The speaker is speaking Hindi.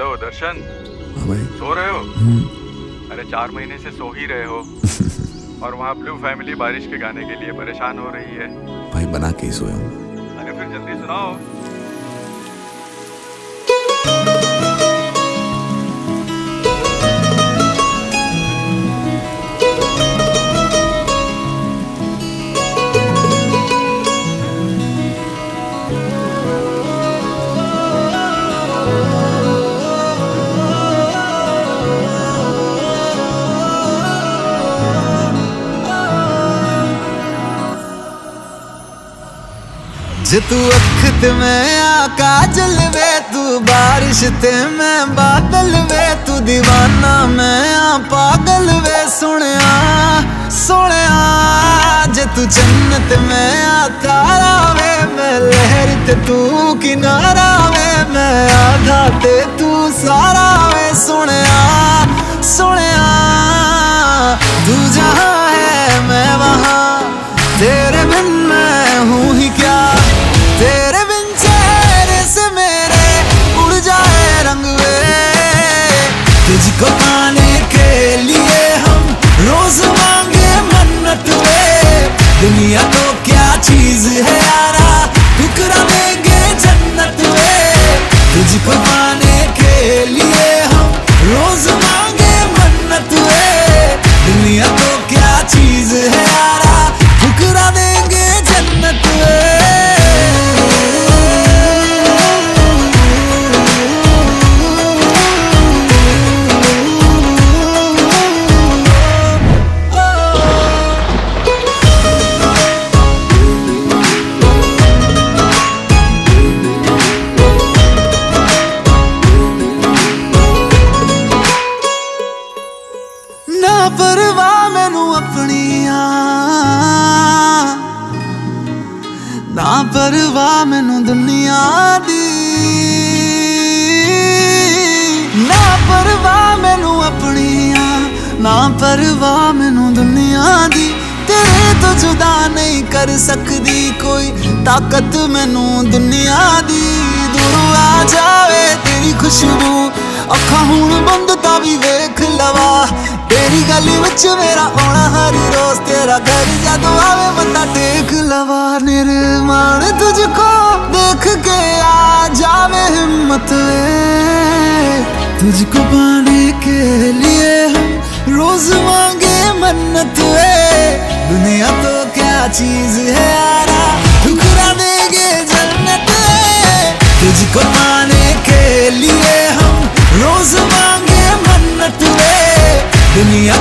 हेलो दर्शन। हाँ भाई। सो रहे हो? अरे 4 महीने से सो ही रहे हो। और वहाँ ब्लू फैमिली बारिश के गाने के लिए परेशान हो रही है। भाई बना के ही सोया हूँ। अरे फिर जल्दी सुनाओ। जे तू अख ते मैं काजल वे, तू बारिश ते मैं बादल वे, तू दीवाना मैं पागल वे। सुनिया सोनिया जे तू जन्नत में तारा वे, मैं लहर ते तू किनारा वे, मैं आधा ते तू सारा वे। सुनिया सोनिया तू जहाँ है मैं वहाँ, तेरे बिन मैं हूँ ही क्या। तेरे बिन चेहरे से मेरे उड़ जाए रंग वे, तुझको पाने के लिए हम रोज मांगे मन्नत वे। दुनिया तो क्या चीज है यारा, ठुकरा देंगे जन्नत वे। तुझको पाने के लिए हम रोज मांगे मन्नत वे। दुनिया तो क्या चीज है यारा, ठुकरा देंगे जन्नत वे। ना परवाह मैनू अपनिया, ना परवाह मैनू दुनिया दी, ना परवाह मैनू अपनिया, ना परवाह मैनू दुनिया दी। तेरे तो जुदा नहीं कर सकदी कोई ताकत मैनू दुनिया दी। दूर आ जावे तेरी खुशबू, अखा हुण बंद ता भी वेख लवा। तेरी गली विच मेरा आना हर रोज, तेरा घर जदों आवे बंदा टेक लवा। निर्माण तुझको देख के आ जावे हिम्मत वे, तुझको पाने के लिए हम रोज मांगे मन्नत वे। दुनिया तो क्या चीज है यारा, ठुकरा देंगे जन्नत वे। तुझको पाने के लिए हम रोज मांगे मन्नत वे। दुनिया